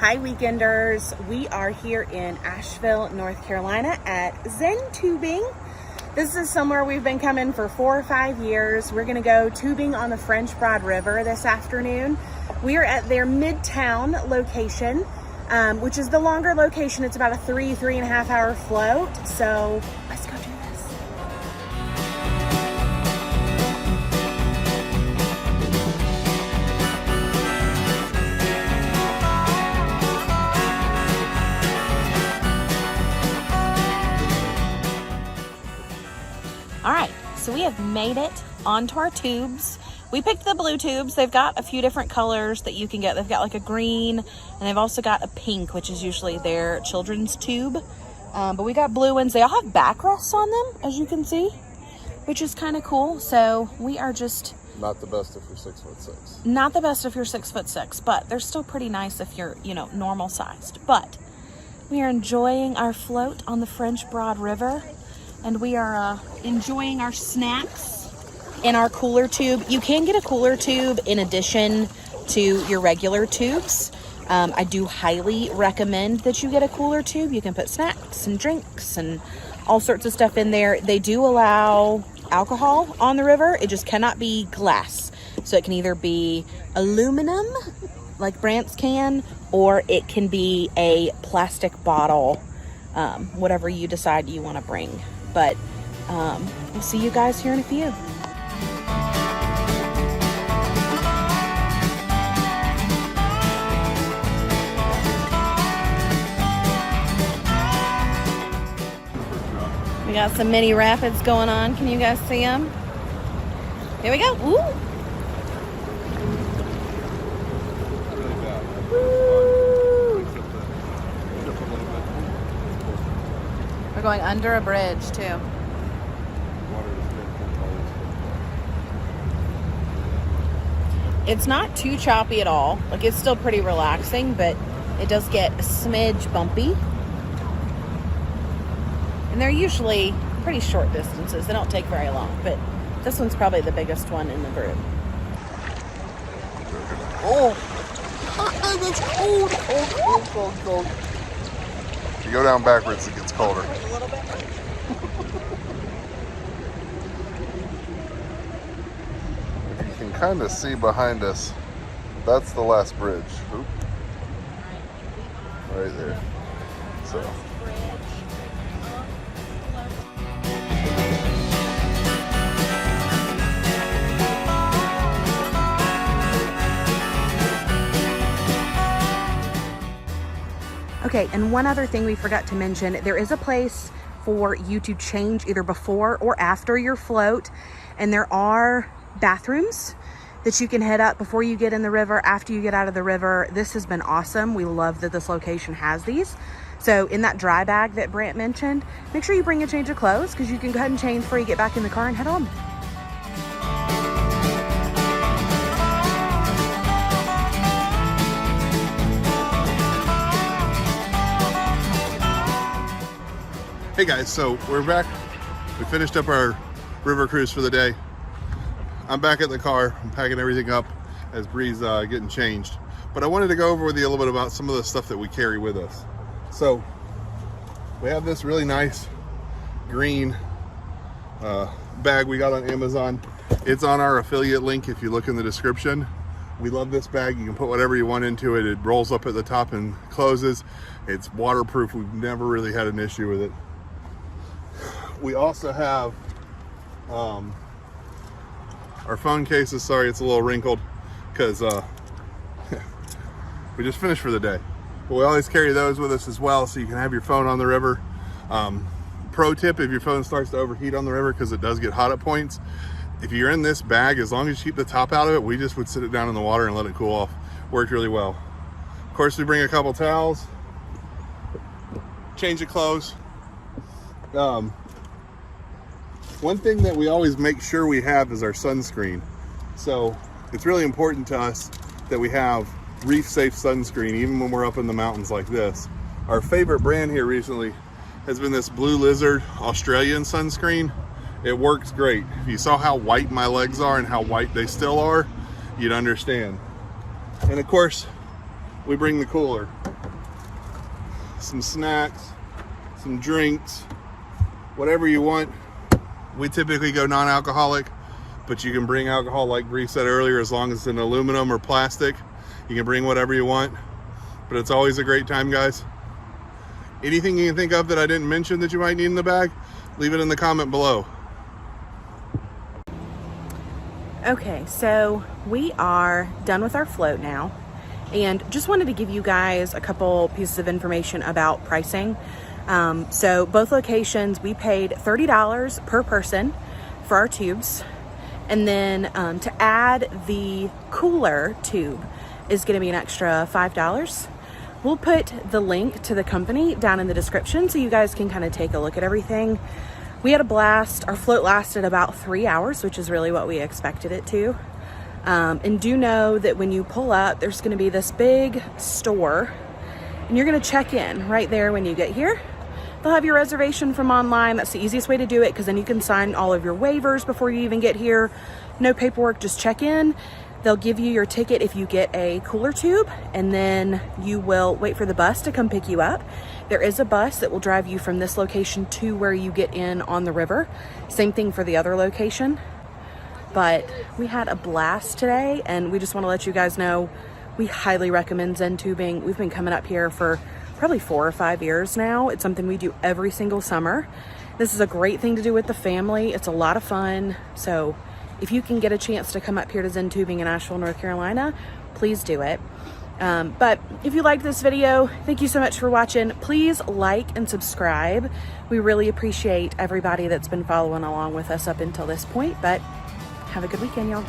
Hi weekenders, we are here in Asheville, North Carolina at Zen Tubing. This is somewhere we've been coming for 4 or 5 years. We're gonna go tubing on the French Broad River this afternoon. We are at their Midtown location, which is the longer location. It's about a 3.5 hour float. So let's go do this. All right, so we have made it onto our tubes. We picked the blue tubes. They've got a few different colors that you can get. They've got like a green, and they've also got a pink, which is usually their children's tube. But we got blue ones. They all have backrests on them, as you can see, which is kind of cool. So we are just... Not the best if you're 6'6". Not the best if you're 6'6", but they're still pretty nice if you're, normal sized. But we are enjoying our float on the French Broad River. And we are enjoying our snacks in our cooler tube. You can get a cooler tube in addition to your regular tubes. I do highly recommend that you get a cooler tube. You can put snacks and drinks and all sorts of stuff in there. They do allow alcohol on the river. It just cannot be glass. So it can either be aluminum, like Brandt's can, or it can be a plastic bottle, whatever you decide you want to bring. But we'll see you guys here in a few. We got some mini rapids going on. Can you guys see them? Here we go. Woo! We're going under a bridge too. It's not too choppy at all. Like, it's still pretty relaxing, but it does get a smidge bumpy. And they're usually pretty short distances. They don't take very long, but this one's probably the biggest one in the group. Oh, that's cold. If you go down backwards, it gets colder. A little bit. If you can kind of see behind us, that's the last bridge. Oop. Right there. So. Okay, and one other thing we forgot to mention, there is a place for you to change either before or after your float, and there are bathrooms that you can head up before you get in the river, after you get out of the river. This has been awesome. We love that this location has these. So in that dry bag that Brandt mentioned, make sure you bring a change of clothes, because you can go ahead and change before you get back in the car and head on. Hey guys, so we're back. We finished up our river cruise for the day. I'm back at the car. I'm packing everything up as Bree's getting changed. But I wanted to go over with you a little bit about some of the stuff that we carry with us. So we have this really nice green bag we got on Amazon. It's on our affiliate link if you look in the description. We love this bag. You can put whatever you want into it. It rolls up at the top and closes. It's waterproof. We've never really had an issue with it. We also have our phone cases. Sorry, it's a little wrinkled because we just finished for the day. But we always carry those with us as well, so you can have your phone on the river. Pro tip, if your phone starts to overheat on the river, because it does get hot at points, if you're in this bag, as long as you keep the top out of it, we just would sit it down in the water and let it cool off. Worked really well. Of course, we bring a couple towels, change of clothes. One thing that we always make sure we have is our sunscreen. So it's really important to us that we have reef safe sunscreen, even when we're up in the mountains like this. Our favorite brand here recently has been this Blue Lizard Australian sunscreen. It works great. If you saw how white my legs are and how white they still are, you'd understand. And of course, we bring the cooler. Some snacks, some drinks, whatever you want. We typically go non-alcoholic, but you can bring alcohol like Bree said earlier, as long as it's in aluminum or plastic. You can bring whatever you want, but it's always a great time, guys. Anything you can think of that I didn't mention that you might need in the bag, leave it in the comment below. Okay, so we are done with our float now, and just wanted to give you guys a couple pieces of information about pricing. So both locations, we paid $30 per person for our tubes, and then to add the cooler tube is going to be an extra $5. We'll put the link to the company down in the description so you guys can kind of take a look at everything. We had a blast. Our float lasted about 3 hours, which is really what we expected it to. And do know that when you pull up, there's going to be this big store, and you're going to check in right there when you get here. They'll have your reservation from online. That's the easiest way to do it, because then you can sign all of your waivers before you even get here. No paperwork, just check in. They'll give you your ticket if you get a cooler tube, and then you will wait for the bus to come pick you up. There is a bus that will drive you from this location to where you get in on the river. Same thing for the other location. But we had a blast today, and we just want to let you guys know we highly recommend Zen Tubing. We've been coming up here for probably 4 or 5 years now. It's something we do every single summer. This is a great thing to do with the family. It's a lot of fun. So if you can get a chance to come up here to Zen Tubing in Asheville, North Carolina, please do it. But if you liked this video, thank you so much for watching. Please like and subscribe. We really appreciate everybody that's been following along with us up until this point, but have a good weekend, y'all.